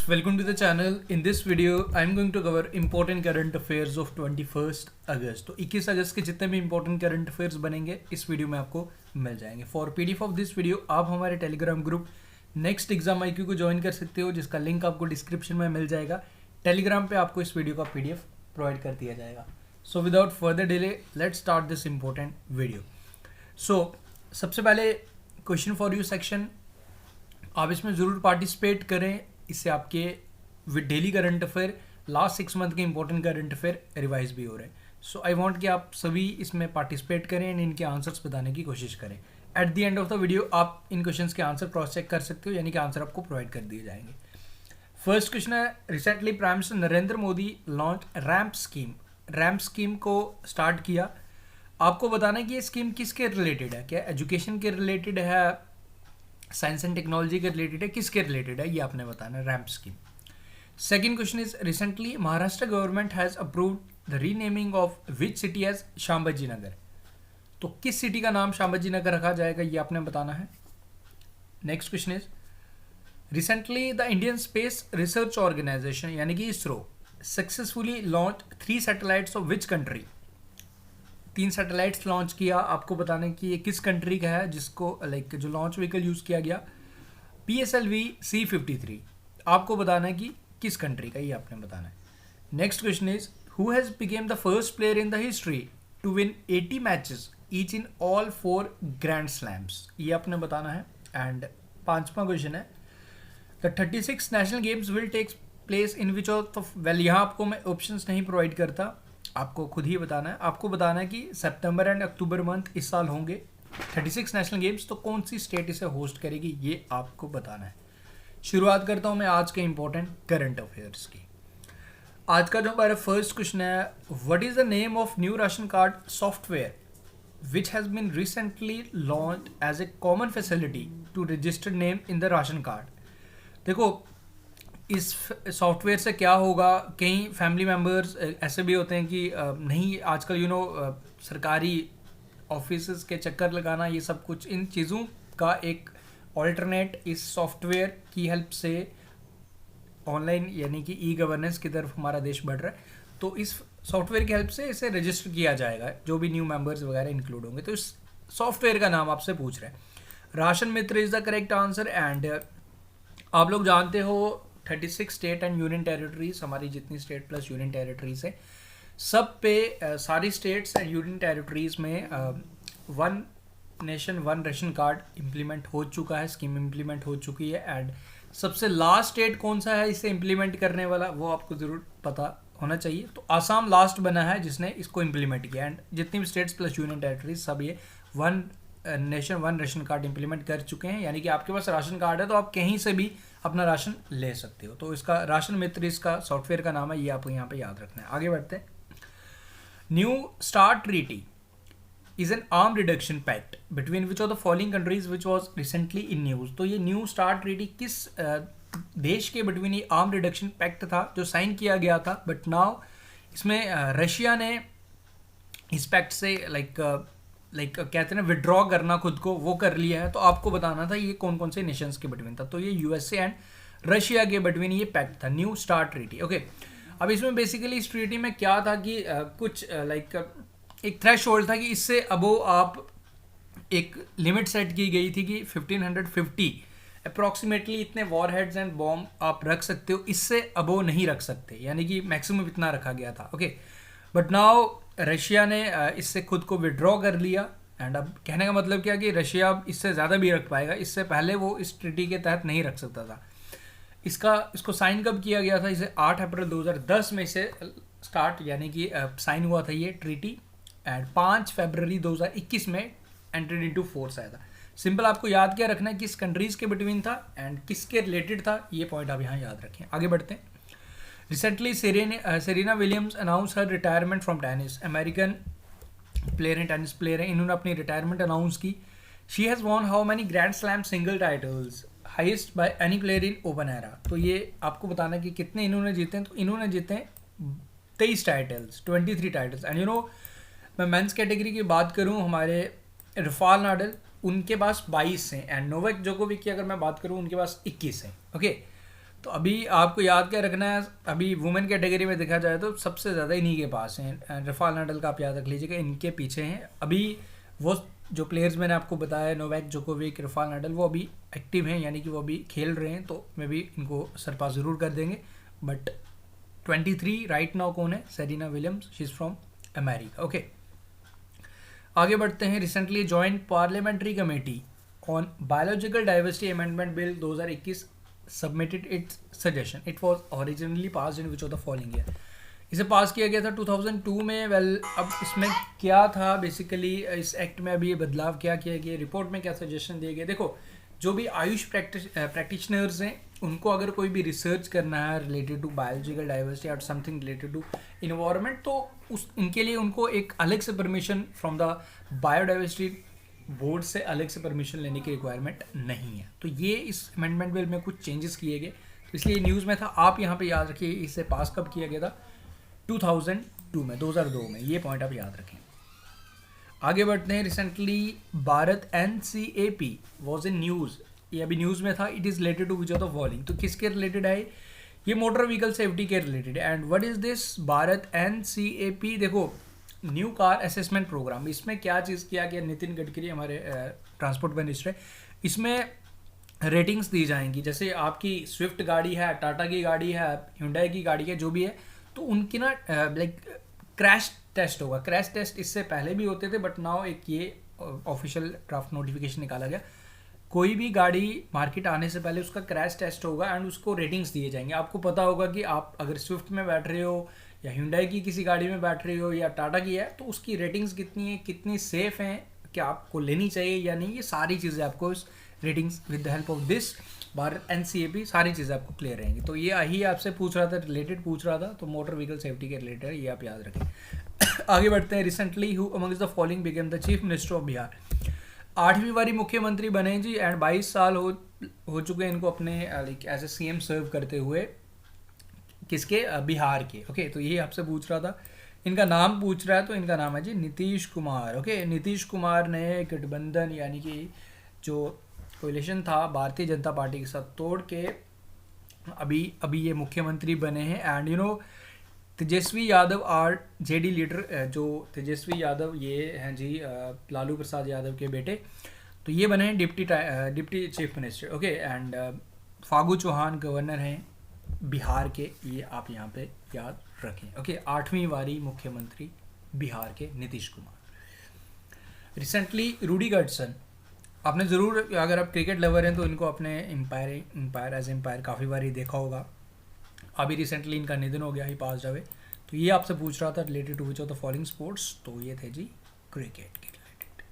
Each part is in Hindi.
welcome to the channel. In this video, I'm going to cover important current affairs of 21st अगस्त. तो 21 अगस्त के जितने भी important current affairs बनेंगे इस वीडियो में आपको मिल जाएंगे. For PDF of this video आप हमारे Telegram group next exam IQ को ज्वाइन कर सकते हो, जिसका लिंक आपको डिस्क्रिप्शन में मिल जाएगा. टेलीग्राम पे आपको इस वीडियो का PDF प्रोवाइड कर दिया जाएगा. So without further delay let's start this important video. So सबसे पहले क्वेश्चन फॉर यू सेक्शन, आप इसमें ज़रूर पार्टिसिपेट करें. इससे आपके with daily current affair last 6 month के इंपॉर्टेंट करंट अफेयर रिवाइज भी हो रहे हैं. सो आई वांट कि आप सभी इसमें पार्टिसिपेट करें एंड इनके आंसर्स बताने की कोशिश करें. At the end of the video आप इन क्वेश्चंस के आंसर क्रॉस चेक कर सकते हो, यानी कि आंसर आपको प्रोवाइड कर दिए जाएंगे. फर्स्ट क्वेश्चन है, recently prime minister Narendra Modi launch ramp scheme. Ramp scheme को स्टार्ट किया. आपको बताना है कि ये स्कीम किसके रिलेटेड है. क्या एजुकेशन के रिलेटेड है, साइंस एंड टेक्नोलॉजी के रिलेटेड है, किसके रिलेटेड है, ये आपने बताना है. Ramp scheme. Second question is, recently Maharashtra government has approved the renaming of which city as Sambhaji Nagar. तो किस सिटी का नाम शांबाजी नगर रखा जाएगा, ये आपने बताना है. Next question is, recently the Indian space research organisation यानी कि ISRO successfully launch 3 satellites of which country. 3 satellites launch किया. आपको बताना है कि ये किस कंट्री का है, जिसको जो लॉन्च व्हीकल यूज़ किया गया PSLV C-53. आपको बताना है कि किस कंट्री का, ये आपने बताना है. Next question is, who has become the first player in the history to win 80 matches each in all 4 grand slams. ये आपने बताना है. एंड 5वां क्वेश्चन है, the 36 national games will take place in which of, well यहाँ आपको मैं ऑप्शंस नहीं प्रोवाइड करता, आपको खुद ही बताना है. आपको बताना है कि सितंबर एंड अक्टूबर मंथ इस साल होंगे 36 नेशनल गेम्स, तो कौन सी स्टेट इसे होस्ट करेगी, ये आपको बताना है. शुरुआत करता हूँ मैं आज के इंपॉर्टेंट करंट अफेयर्स की. आज का जो हमारा फर्स्ट क्वेश्चन है, what is the name of new ration card software which has been recently launch as a common facility to registered name in the ration card. देखो इस सॉफ्टवेयर से क्या होगा, कई फैमिली मेम्बर्स ऐसे भी होते हैं कि नहीं, आजकल सरकारी ऑफिस के चक्कर लगाना, ये सब कुछ, इन चीज़ों का एक ऑल्टरनेट इस सॉफ्टवेयर की हेल्प से ऑनलाइन यानी कि ई गवर्नेंस की तरफ हमारा देश बढ़ रहा है. तो इस सॉफ्टवेयर की हेल्प से इसे रजिस्टर किया जाएगा, जो भी न्यू मेंबर्स वगैरह इंक्लूड होंगे. तो इस सॉफ्टवेयर का नाम आपसे पूछ रहे हैं. Ration Mitra is the correct answer. And आप लोग जानते हो 36 स्टेट एंड यूनियन टेरिटरीज, हमारी जितनी स्टेट प्लस यूनियन टेरिटरीज है, सब पे सारी स्टेट्स एंड यूनियन टेरिटरीज में 1 नेशन 1 राशन कार्ड इम्प्लीमेंट हो चुका है, स्कीम इम्प्लीमेंट हो चुकी है. एंड सबसे लास्ट स्टेट कौन सा है इसे इम्प्लीमेंट करने वाला, वो आपको ज़रूर पता होना चाहिए. तो आसाम लास्ट बना है जिसने इसको इम्प्लीमेंट किया. एंड जितनी भी स्टेट्स प्लस यूनियन टेरिटरीज सब ये 1 नेशन 1 राशन कार्ड इंप्लीमेंट कर चुके हैं. यानी कि आपके पास राशन कार्ड है तो आप कहीं से भी अपना राशन ले सकते हो. तो इसका राशन मित्र इसका सॉफ्टवेयर का नाम है, ये आपको यहाँ पे याद रखना है. आगे बढ़ते हैं. New start treaty is an arm reduction pact between which of the following countries which was recently in news. तो ये न्यू स्टार्ट ट्रीटी किस देश के बिटवीन ये आर्म रिडक्शन पैक्ट था जो साइन किया गया था, बट नाउ इसमें रशिया ने इस पैक्ट से कहते हैं ना विड्रॉ करना खुद को, वो कर लिया है. तो आपको बताना था ये कौन कौन से नेशंस के बिटवीन था. तो ये USA एंड रशिया के बिटवीन ये पैक्ट था, न्यू स्टार्ट ट्रीटी. ओके, अब इसमें बेसिकली इस ट्रीटी में क्या था कि कुछ एक थ्रेश होल्ड था कि इससे अबो आप एक लिमिट सेट की गई थी कि 1550 अप्रॉक्सीमेटली इतने वॉर हेड्स एंड बॉम्ब आप रख सकते हो, इससे अबो नहीं रख सकते, यानी कि मैक्सिमम इतना रखा गया था. ओके, बट नाउ रशिया ने इससे खुद को विड्रॉ कर लिया. एंड अब कहने का मतलब क्या कि रशिया अब इससे ज़्यादा भी रख पाएगा, इससे पहले वो इस ट्रीटी के तहत नहीं रख सकता था. इसको साइन कब किया गया था, इसे 8 अप्रैल 2010 में से स्टार्ट यानी कि साइन हुआ था ये ट्रीटी. एंड 5 फरवरी 2021 में एंटर्ड इनटू फोर्स आया था. सिंपल आपको याद क्या रखना है, किस कंट्रीज़ के बिटवीन था एंड किसके रिलेटेड था, ये पॉइंट आप यहाँ याद रखें. आगे बढ़ते हैं. Recently, Serena Williams announced her retirement from tennis. American player हैं, टेनिस प्लेयर हैं, इन्होंने अपनी रिटायरमेंट अनाउंस की. She has won how many Grand Slam single titles? Highest by any player in open era. तो ये आपको बताना कि कितने इन्होंने जीते हैं. तो इन्होंने जीते हैं 23 टाइटल्स, 23 टाइटल्स. एंड मैं मेंस कैटेगरी की बात करूँ, हमारे रफाल नाडल उनके पास 22 हैं. एंड नोवाक जोकोविक की अगर मैं बात करूँ उनके पास 21 हैं. ओके, तो अभी आपको याद क्या रखना है, अभी वुमेन कैटेगरी में देखा जाए तो सबसे ज़्यादा इन्हीं के पास हैं। रफाल नाडल का आप याद रख लीजिएगा, इनके पीछे हैं। अभी वो जो प्लेयर्स मैंने आपको बताया, नोवाक जोकोविक, रफाल नाडल, वो अभी एक्टिव हैं, यानी कि वो अभी खेल रहे हैं, तो मे भी इनको सरपास ज़रूर कर देंगे। बट 23 राइट नाउ कौन है? Serena Williams, she is from America. Okay, आगे बढ़ते हैं। Recently joint parliamentary committee on biological diversity amendment bill 2021 submitted it's suggestion. It was originally pass in which of the following year. इसे पास किया गया था 2002 में। वेल, अब इसमें क्या था बेसिकली, इस एक्ट में अभी ये बदलाव क्या किया गया, रिपोर्ट में क्या सजेशन दिए गए। देखो, जो भी आयुष प्रैक्टिशनर्स हैं, उनको अगर कोई भी रिसर्च करना है रिलेटेड टू बायोलॉजिकल डाइवर्सिटी और समथिंग रिलेटेड टू इन्वायरमेंट, तो इनके लिए उनको एक अलग से permission from the biodiversity board से अलग से परमिशन लेने की रिक्वायरमेंट नहीं है। तो ये इस अमेंडमेंट बिल में कुछ चेंजेस किए गए, तो इसलिए न्यूज़ में था। आप यहाँ पे याद रखिए इसे पास कब किया गया था? 2002 में। ये पॉइंट आप याद रखें। आगे बढ़ते हैं। Recently Bharat NCAP was in news, ये अभी न्यूज़ में था। It is related to which of the following, तो किसके रिलेटेड है ये? मोटर व्हीकल सेफ्टी के related. And what is this Bharat NCAP? देखो, न्यू कार असेसमेंट प्रोग्राम, इसमें क्या चीज़ किया गया? नितिन गडकरी हमारे ट्रांसपोर्ट मिनिस्टर है, इसमें रेटिंग्स दी जाएंगी। जैसे आपकी स्विफ्ट गाड़ी है, टाटा की गाड़ी है, hyundai की गाड़ी है, जो भी है, तो उनकी ना लाइक क्रैश टेस्ट होगा। क्रैश टेस्ट इससे पहले भी होते थे, बट नाउ एक ये ऑफिशियल ड्राफ्ट नोटिफिकेशन निकाला गया। कोई भी गाड़ी मार्केट आने से पहले उसका क्रैश टेस्ट होगा एंड उसको रेटिंग्स दिए जाएंगे। आपको पता होगा कि आप अगर स्विफ्ट में बैठ रहे हो या hyundai की किसी गाड़ी में बैठ रहे हो या टाटा की है, तो उसकी रेटिंग्स कितनी है, कितनी सेफ हैं, क्या आपको लेनी चाहिए या नहीं, ये सारी चीज़ें आपको इस ratings with the help of this Bharat NCAP सारी चीज़ें आपको क्लियर रहेंगी। तो ये ही आपसे पूछ रहा था, रिलेटेड पूछ रहा था, तो मोटर व्हीकल सेफ्टी के रिलेटेड ये आप याद रखें। आगे बढ़ते हैं। Recently who amongst the following became the chief minister of Bihar? 8वीं बारी मुख्यमंत्री बने जी, एंड 22 साल हो चुके हैं इनको अपने लाइक एज ए CM सर्व करते हुए। किसके? बिहार के। ओके, तो ये आपसे पूछ रहा था। इनका नाम पूछ रहा है, तो इनका नाम है जी नीतीश कुमार। ओके, नीतीश कुमार ने गठबंधन यानी कि जो कोलिशन था भारतीय जनता पार्टी के साथ तोड़ के अभी ये मुख्यमंत्री बने हैं। And you know Tejashwi Yadav are JD leader, जो तेजस्वी यादव ये हैं जी लालू प्रसाद यादव के बेटे, तो ये बने हैं deputy chief minister. Okay, and Phagu Chauhan governor हैं बिहार के, ये आप यहाँ पे याद रखें। ओके, 8वीं बारी मुख्यमंत्री बिहार के नीतीश कुमार। रिसेंटली रूडी गर्डसन, आपने ज़रूर, अगर आप क्रिकेट लवर हैं तो इनको अपने एम्पायर काफ़ी बार देखा होगा। अभी रिसेंटली इनका निधन हो गया, ही पास अवे। तो ये आपसे पूछ रहा था related to which of the following sports, तो ये थे जी क्रिकेट के रिलेटेड।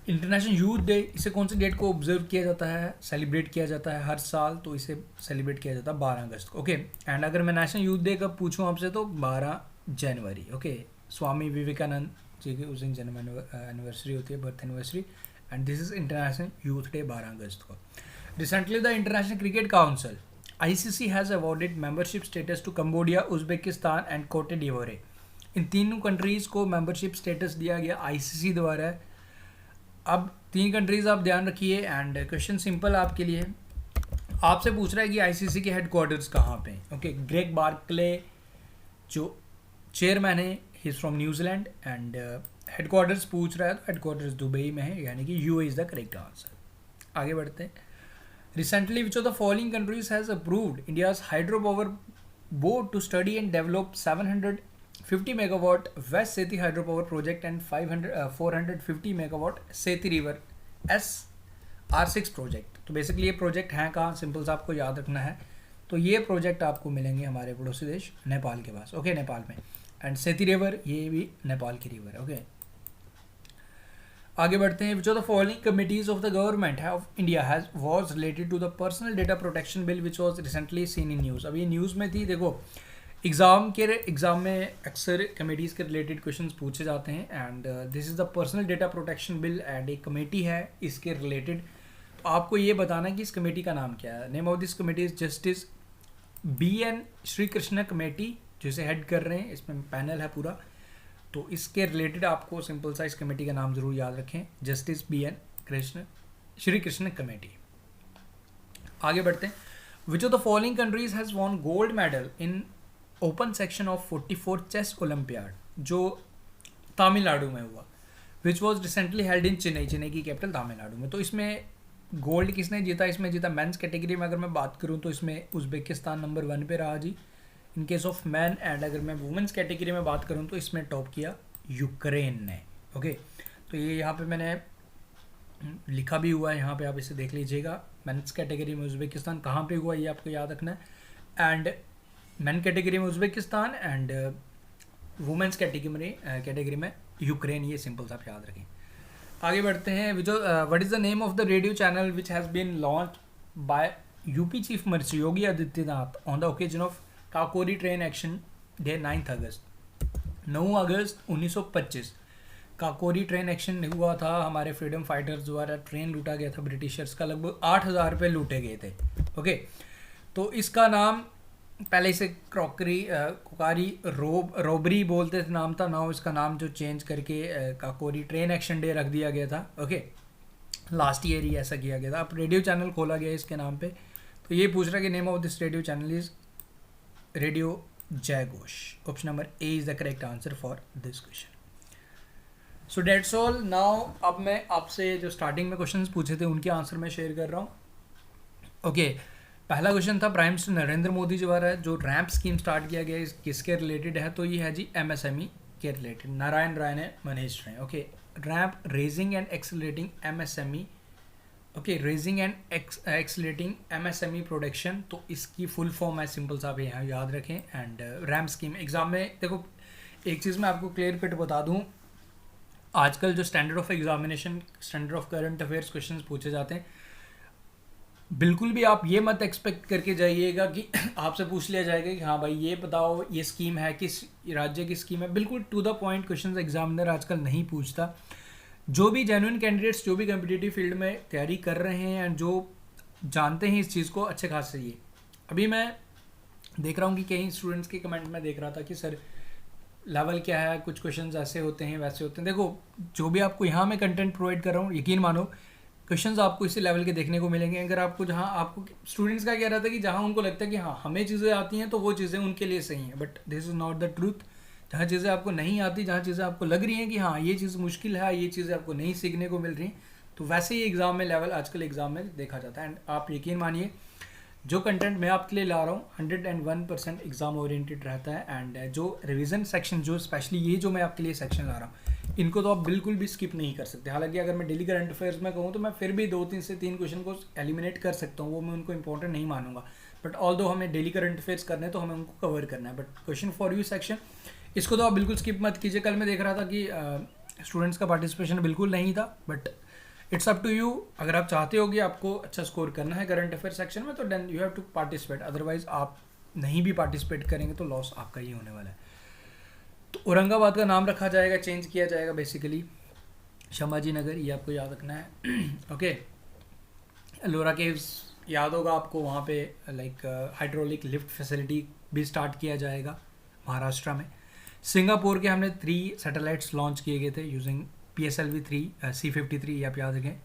इंटरनेशनल यूथ डे, इसे कौन सी डेट को ऑब्जर्व किया जाता है, सेलिब्रेट किया जाता है हर साल? तो इसे सेलिब्रेट किया जाता है 12 अगस्त को। ओके, एंड अगर मैं नेशनल यूथ डे कब पूछूं आपसे, तो 12 जनवरी। ओके, स्वामी विवेकानंद जी की उस दिन जन्म एनिवर्सरी होती है, birth anniversary, and this is international youth day 12 अगस्त को। Recently the international cricket council ICC has awarded membership status to Cambodia, Uzbekistan and Cote d'Ivoire. इन तीनों कंट्रीज़ को मेंबरशिप स्टेटस दिया गया ICC द्वारा। अब 3 कंट्रीज़ आप ध्यान रखिए, एंड क्वेश्चन सिंपल आपके लिए, आपसे पूछ रहा है कि ICC के हेडक्वार्टर्स कहाँ पे हैं। ओके, ग्रेग बार्कले जो चेयरमैन है, he is from New Zealand, and headquarters पूछ रहा है, तो हेडक्वार्टर्स दुबई में है, यानी कि UAE is the correct answer. आगे बढ़ते हैं। Recently which of the following countries has approved India's hydro power board to study and develop 750 megawatt west Seti hydro power project and 450 megawatt Seti river SR6 project. तो बेसिकली ये प्रोजेक्ट हैं कहाँ, सिंपल सा आपको याद रखना है। तो ये प्रोजेक्ट आपको मिलेंगे हमारे पड़ोसी देश नेपाल के पास। ओके, नेपाल में, एंड सेती रिवर ये भी नेपाल की रिवर है। ओके, आगे बढ़ते हैं। Which of the following committees of the government of India has was related to the personal data protection bill which was recently seen in news. अभी ये न्यूज़ में थी। देखो, एग्ज़ाम में अक्सर कमेटीज़ के रिलेटेड क्वेश्चंस पूछे जाते हैं, and this is the personal data protection bill, and एक कमेटी है इसके रिलेटेड। तो आपको ये बताना है कि इस कमेटी का नाम क्या है। Name of this committee is justice BN Sri Krishna committee, जिसे हेड कर रहे हैं, इसमें पैनल है पूरा। तो इसके रिलेटेड आपको सिंपल सा इस कमेटी का नाम ज़रूर याद रखें, justice BN Sri Krishna committee. आगे बढ़ते हैं। Which of the following countries has won gold medal in open section of 44 chess olympiad, जो तमिलनाडु में हुआ, which was recently held in Chennai, Chennai की कैपिटल तमिलनाडु में। तो इसमें गोल्ड किसने जीता? इसमें जीता मेंस कैटेगरी में अगर मैं बात करूं तो इसमें उज़्बेकिस्तान नंबर 1 पे रहा जी in case of man. And अगर मैं वुमेंस कैटेगरी में बात करूं तो इसमें टॉप किया यूक्रेन ने। ओके, तो ये यहाँ पे मैंने लिखा भी हुआ है, यहाँ पे आप इसे देख लीजिएगा। मेंस कैटेगरी में उज़्बेकिस्तान कहाँ पे हुआ ये आपको याद रखना है। एंड मेन कैटेगरी में उज़्बेकिस्तान एंड वुमेंस कैटेगरी में यूक्रेन, ये सिंपल सा आप याद रखें। आगे बढ़ते हैं। What is the name of the radio channel which has been launch by UP chief minister Yogi Adityanath on the occasion of Kakori train action day 9 अगस्त 9 अगस्त 1925 काकोरी ट्रेन एक्शन हुआ था। हमारे फ्रीडम फाइटर्स द्वारा ट्रेन लूटा गया था ब्रिटिशर्स का, लगभग 8,000 रुपये लूटे गए थे। ओके, तो इसका नाम पहले इसे कुकारी रोबरी बोलते थे, नाम था। नाउ इसका नाम जो चेंज करके काकोरी ट्रेन एक्शन डे रख दिया गया था। ओके, लास्ट ईयर ही ऐसा किया गया था। अब रेडियो चैनल खोला गया इसके नाम पे। तो ये पूछ रहा है कि name of this radio channel is radio Jai Ghosh. Option number A is the correct answer for this question. So that's all. Now अब मैं आपसे जो स्टार्टिंग में क्वेश्चंस पूछे थे उनके आंसर मैं शेयर कर रहा हूँ। ओके, पहला क्वेश्चन था प्राइम मिनिस्टर नरेंद्र मोदी जी द्वारा जो रैम्प स्कीम स्टार्ट किया गया है किसके रिलेटेड है? तो ये है जी एमएसएमई के रिलेटेड। नारायण राय ने मैनेज रहे हैं। Okay, ramp raising and accelerating MSME. Okay, raising and accelerating MSME production, तो इसकी फुल फॉर्म है, सिंपल सा आप यहाँ याद रखें। एंड रैम्प स्कीम एग्जाम में देखो, एक चीज़ मैं आपको क्लियर कट बता दूँ, आजकल जो standard of examination, standard of current affairs questions पूछे जाते हैं, बिल्कुल भी आप ये मत एक्सपेक्ट करके जाइएगा कि आपसे पूछ लिया जाएगा कि हाँ भाई ये बताओ ये स्कीम है, किस राज्य की स्कीम है। बिल्कुल to the point questions examiner आजकल नहीं पूछता। जो भी जेन्युइन कैंडिडेट्स जो भी कम्पिटिटिव फील्ड में तैयारी कर रहे हैं एंड जो जानते हैं इस चीज़ को अच्छे खास से, ये अभी मैं देख रहा हूँ कि कई स्टूडेंट्स के कमेंट में देख रहा था कि सर लेवल क्या है, कुछ क्वेश्चंस ऐसे होते हैं वैसे होते हैं। देखो, जो भी आपको यहाँ मैं कंटेंट प्रोवाइड कर रहा हूँ, यकीन मानो क्वेश्चंस आपको इसी लेवल के देखने को मिलेंगे। अगर आपको जहाँ आपको स्टूडेंट्स का कह रहा था कि जहाँ उनको लगता है कि हाँ हमें चीज़ें आती हैं तो वो चीज़ें उनके लिए सही हैं, but this is not the truth. जहाँ चीज़ें आपको नहीं आती, जहाँ चीज़ें आपको लग रही हैं कि हाँ ये चीज़ मुश्किल है, ये चीज़ें आपको नहीं सीखने को मिल रही, तो वैसे ही एग्ज़ाम में लेवल आजकल एग्ज़ाम में देखा जाता है। एंड आप यकीन मानिए जो कंटेंट मैं आपके लिए ला रहा हूँ 101% एग्ज़ाम ओरिएंटेड रहता है। एंड जो रिवीजन सेक्शन, जो स्पेशली ये जो मैं आपके लिए सेक्शन ला रहा हूँ, इनको तो आप बिल्कुल भी स्किप नहीं कर सकते। हालांकि अगर मैं डेली करंट अफेयर्स में कहूँ तो मैं फिर भी 2 से 3 क्वेश्चन को एलिमिनेट कर सकता हूँ, वो मैं उनको इंपॉर्टेंट नहीं मानूंगा। बट ऑल दो हमें डेली करंट अफेयर्स करने तो हमें उनको कवर करना है। But question for you section, इसको तो आप बिल्कुल स्किप मत कीजिए। कल मैं देख रहा था कि स्टूडेंट्स का पार्टिसिपेशन बिल्कुल नहीं था, but it's up to you. अगर आप चाहते हो कि आपको अच्छा स्कोर करना है करंट अफेयर सेक्शन में, तो then you have to participate. Otherwise आप नहीं भी पार्टिसिपेट करेंगे तो लॉस आपका ही होने वाला है। तो औरंगाबाद का नाम रखा जाएगा, चेंज किया जाएगा बेसिकली शंभाजी नगर, ये आपको याद रखना है। ओके, एलोरा केव्स याद होगा आपको, वहाँ पे लाइक हाइड्रोलिक लिफ्ट फैसिलिटी भी स्टार्ट किया जाएगा महाराष्ट्र में। सिंगापुर के हमने 3 सैटेलाइट्स लॉन्च किए गए थे यूजिंग PSLV-3 C-53, आप याद रखें।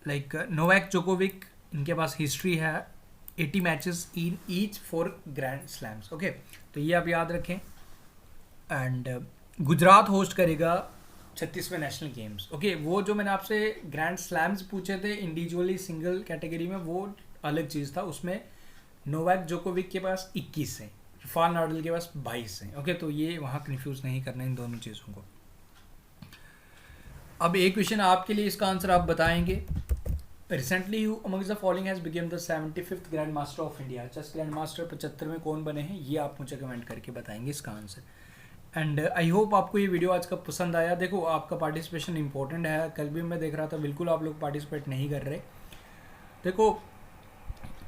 लाइक नोवाक जोकोविक, इनके पास हिस्ट्री है 80 matches in each for grand slams. Okay, तो ये आप याद रखें। एंड गुजरात होस्ट करेगा 36वें नेशनल गेम्स। ओके, वो जो मैंने आपसे ग्रैंड स्लैम्स पूछे थे इंडिविजुअली सिंगल कैटेगरी में, वो अलग चीज़ था। उसमें नोवाक जोकोविक के पास 21 हैं, राफेल नाडाल के पास 22 हैं। ओके, तो ये वहाँ कन्फ्यूज़ नहीं करना इन दोनों चीज़ों को। अब एक क्वेश्चन आपके लिए, इसका आंसर आप बताएंगे। Recently who amongst the following has become the 75th grand master of India. Chess grand master 75 में कौन बने हैं, ये आप मुझे कमेंट करके बताएंगे इसका आंसर। एंड आई होप आपको ये वीडियो आज का पसंद आया। देखो, आपका पार्टिसिपेशन इंपॉर्टेंट है। कल भी मैं देख रहा था बिल्कुल आप लोग पार्टिसिपेट नहीं कर रहे। देखो,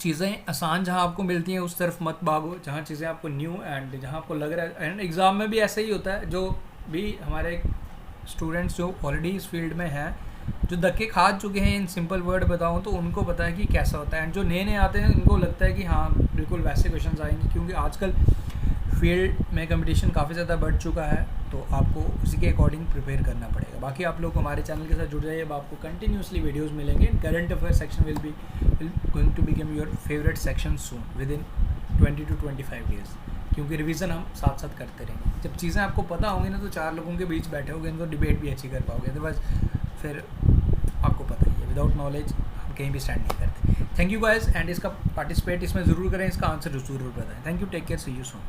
चीज़ें आसान जहाँ आपको मिलती हैं उस तरफ मत भागो, जहाँ चीज़ें आपको न्यू एंड जहाँ आपको लग रहा है। एंड एग्ज़ाम में भी ऐसा ही होता है। जो भी हमारे स्टूडेंट्स जो ऑलरेडी इस फील्ड में हैं, जो धक्के खा चुके हैं, इन सिंपल वर्ड बताऊं तो उनको पता है कि कैसा होता है। एंड जो नए नए आते हैं उनको लगता है कि हाँ बिल्कुल वैसे क्वेश्चंस आएंगे, क्योंकि आजकल फील्ड में कंपटीशन काफ़ी ज़्यादा बढ़ चुका है। तो आपको उसी के अकॉर्डिंग प्रिपेयर करना पड़ेगा। बाकी आप लोग हमारे चैनल के साथ जुड़ जाइए, अब आपको कंटिन्यूसली वीडियोस मिलेंगे। Current affair section will going to become your favourite section soon within 20 to 25 days, क्योंकि रिवीजन हम साथ साथ करते रहेंगे। जब चीज़ें आपको पता होंगी ना तो 4 लोगों के बीच बैठे होगे तो डिबेट भी अच्छी कर पाओगे, अदरवाइज फिर आपको पता ही है विदाउट नॉलेज हम कहीं भी स्टैंड नहीं करते। थैंक यू गाइस, एंड इसका पार्टिसिपेट इसमें ज़रूर करें, इसका आंसर ज़रूर बताएं। Thank you, take care, see you soon.